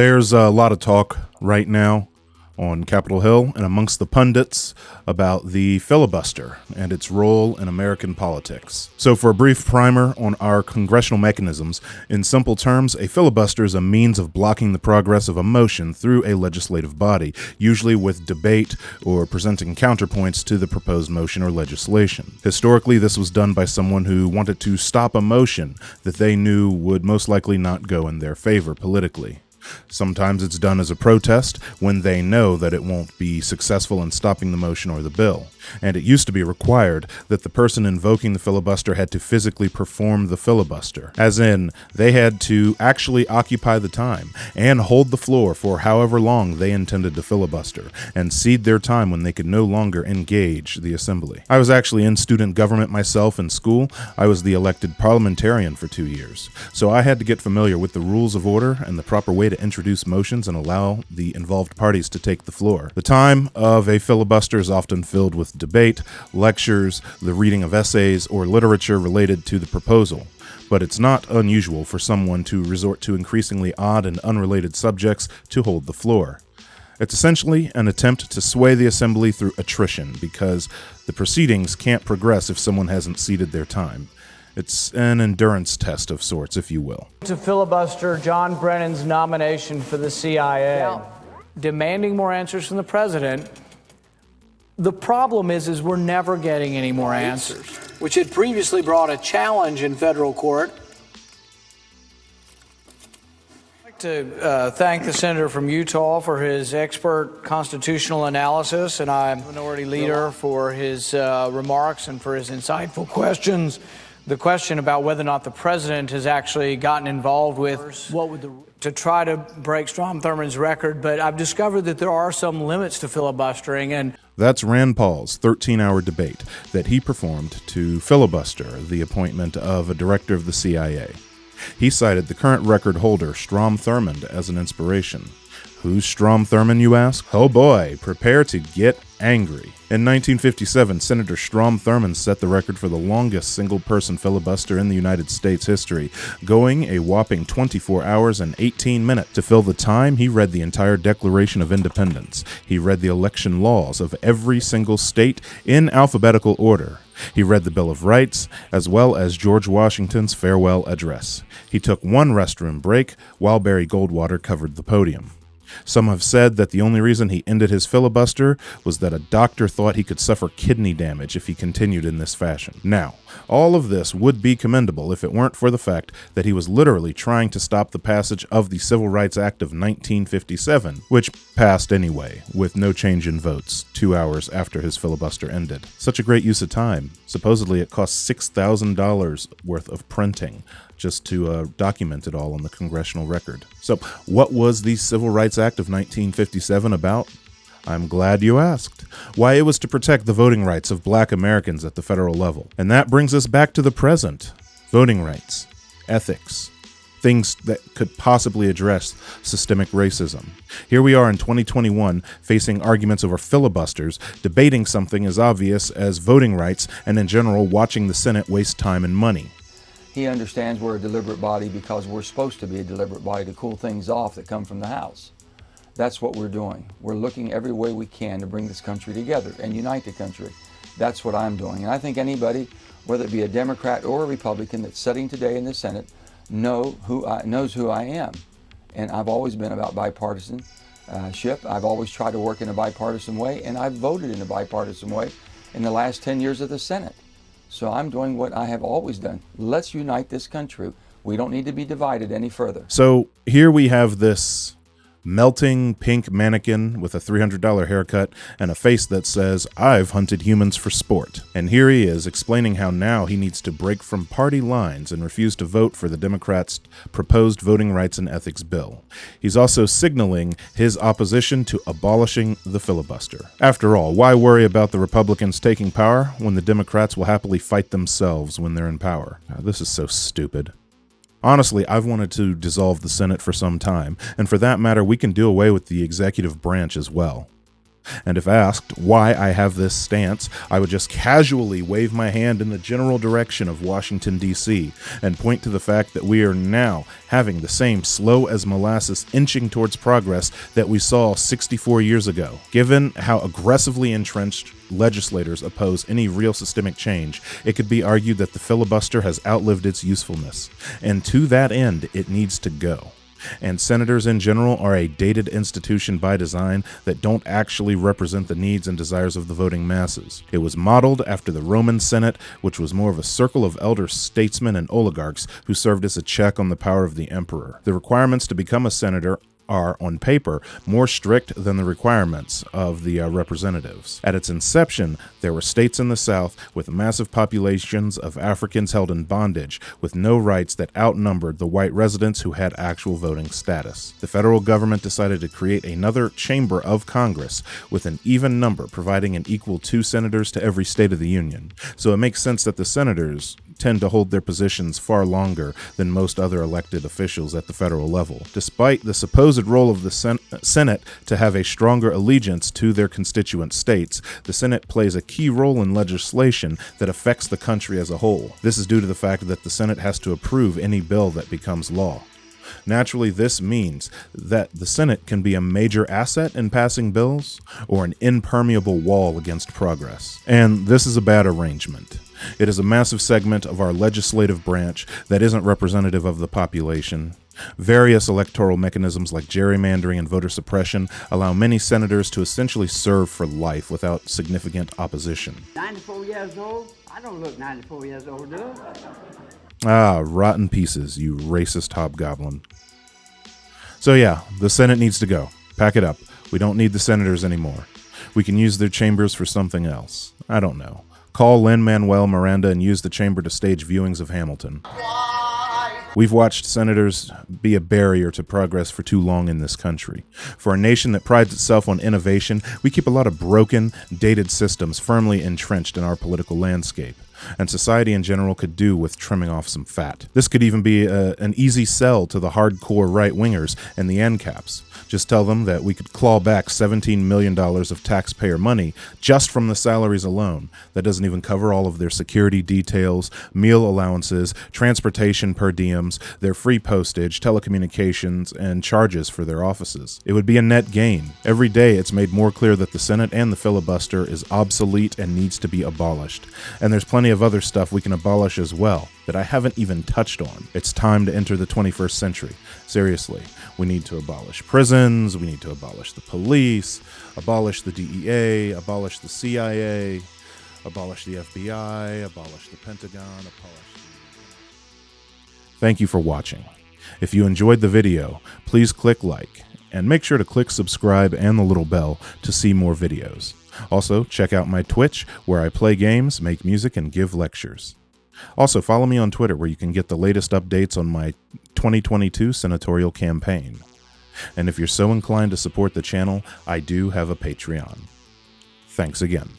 There's a lot of talk right now on Capitol Hill and amongst the pundits about the filibuster and its role in American politics. So for a brief primer on our congressional mechanisms, in simple terms, a filibuster is a means of blocking the progress of a motion through a legislative body, usually with debate or presenting counterpoints to the proposed motion or legislation. Historically, this was done by someone who wanted to stop a motion that they knew would most likely not go in their favor politically. Sometimes it's done as a protest when they know that it won't be successful in stopping the motion or the bill. And it used to be required that the person invoking the filibuster had to physically perform the filibuster, as in they had to actually occupy the time and hold the floor for however long they intended to filibuster and cede their time when they could no longer engage the assembly. I was actually in student government myself in school. I was the elected parliamentarian for 2 years, so I had to get familiar with the rules of order and the proper way to introduce motions and allow the involved parties to take the floor. The time of a filibuster is often filled with debate, lectures, the reading of essays, or literature related to the proposal. But it's not unusual for someone to resort to increasingly odd and unrelated subjects to hold the floor. It's essentially an attempt to sway the assembly through attrition because the proceedings can't progress if someone hasn't ceded their time. It's an endurance test of sorts, if you will. To filibuster John Brennan's nomination for the CIA, demanding more answers from the president. The problem is we're never getting any more answers. Which had previously brought a challenge in federal court. I'd like to thank the senator from Utah for his expert constitutional analysis, and I'm the minority leader for his remarks and for his insightful questions. The question about whether or not the president has actually gotten involved with to try to break Strom Thurmond's record, but I've discovered that there are some limits to filibustering. And that's Rand Paul's 13-hour debate that he performed to filibuster the appointment of a director of the CIA. He cited the current record holder, Strom Thurmond, as an inspiration. Who's Strom Thurmond, you ask? Oh boy, prepare to get angry. In 1957, Senator Strom Thurmond set the record for the longest single-person filibuster in the United States history, going a whopping 24 hours and 18 minutes. To fill the time, he read the entire Declaration of Independence. He read the election laws of every single state in alphabetical order. He read the Bill of Rights, as well as George Washington's farewell address. He took one restroom break while Barry Goldwater covered the podium. Some have said that the only reason he ended his filibuster was that a doctor thought he could suffer kidney damage if he continued in this fashion. Now, all of this would be commendable if it weren't for the fact that he was literally trying to stop the passage of the Civil Rights Act of 1957, which passed anyway, with no change in votes, 2 hours after his filibuster ended. Such a great use of time. Supposedly it cost $6,000 worth of printing just to document it all on the congressional record. So what was the Civil Rights Act of 1957 about? I'm glad you asked. Why, it was to protect the voting rights of Black Americans at the federal level. And that brings us back to the present. Voting rights, ethics, things that could possibly address systemic racism. Here we are in 2021 facing arguments over filibusters, debating something as obvious as voting rights, and in general watching the Senate waste time and money. He understands we're a deliberate body because we're supposed to be a deliberate body to cool things off that come from the House. That's what we're doing. We're looking every way we can to bring this country together and unite the country. That's what I'm doing. And I think anybody, whether it be a Democrat or a Republican that's sitting today in the Senate, knows who I am. And I've always been about bipartisanship. I've always tried to work in a bipartisan way, and I've voted in a bipartisan way in the last 10 years of the Senate. So I'm doing what I have always done. Let's unite this country. We don't need to be divided any further. So here we have this melting pink mannequin with a $300 haircut and a face that says, "I've hunted humans for sport." And here he is explaining how now he needs to break from party lines and refuse to vote for the Democrats' proposed voting rights and ethics bill. He's also signaling his opposition to abolishing the filibuster. After all, why worry about the Republicans taking power when the Democrats will happily fight themselves when they're in power? Now, this is so stupid. Honestly, I've wanted to dissolve the Senate for some time, and for that matter, we can do away with the executive branch as well. And if asked why I have this stance, I would just casually wave my hand in the general direction of Washington, D.C., and point to the fact that we are now having the same slow as molasses inching towards progress that we saw 64 years ago. Given how aggressively entrenched legislators oppose any real systemic change, it could be argued that the filibuster has outlived its usefulness, and to that end, it needs to go. And senators in general are a dated institution by design that don't actually represent the needs and desires of the voting masses. It was modeled after the Roman Senate, which was more of a circle of elder statesmen and oligarchs who served as a check on the power of the emperor. The requirements to become a senator are, on paper, more strict than the requirements of the representatives. At its inception, there were states in the South with massive populations of Africans held in bondage, with no rights that outnumbered the white residents who had actual voting status. The federal government decided to create another chamber of Congress with an even number, providing an equal 2 senators to every state of the Union. So it makes sense that the senators tend to hold their positions far longer than most other elected officials at the federal level. Despite the supposed role of the Senate to have a stronger allegiance to their constituent states, the Senate plays a key role in legislation that affects the country as a whole. This is due to the fact that the Senate has to approve any bill that becomes law. Naturally, this means that the Senate can be a major asset in passing bills or an impermeable wall against progress. And this is a bad arrangement. It is a massive segment of our legislative branch that isn't representative of the population. Various electoral mechanisms like gerrymandering and voter suppression allow many senators to essentially serve for life without significant opposition. 94 years old? I don't look 94 years old, do I? Ah, rotten pieces, you racist hobgoblin. So yeah, the Senate needs to go. Pack it up. We don't need the senators anymore. We can use their chambers for something else. I don't know. Call Lin-Manuel Miranda and use the chamber to stage viewings of Hamilton. We've watched senators be a barrier to progress for too long in this country. For a nation that prides itself on innovation, we keep a lot of broken, dated systems firmly entrenched in our political landscape. And society in general could do with trimming off some fat. This could even be an easy sell to the hardcore right-wingers and the ANCAPs. Just tell them that we could claw back $17 million of taxpayer money just from the salaries alone. That doesn't even cover all of their security details, meal allowances, transportation per diems, their free postage, telecommunications, and charges for their offices. It would be a net gain. Every day it's made more clear that the Senate and the filibuster is obsolete and needs to be abolished. And there's plenty of other stuff we can abolish as well that I haven't even touched on. It's time to enter the 21st century. Seriously, we need to abolish prisons, we need to abolish the police, abolish the DEA, abolish the CIA, abolish the FBI, abolish the Pentagon, Thank you for watching. If you enjoyed the video, please click like, and make sure to click subscribe and the little bell to see more videos. Also, check out my Twitch, where I play games, make music, and give lectures. Also, follow me on Twitter, where you can get the latest updates on my 2022 senatorial campaign. And if you're so inclined to support the channel, I do have a Patreon. Thanks again.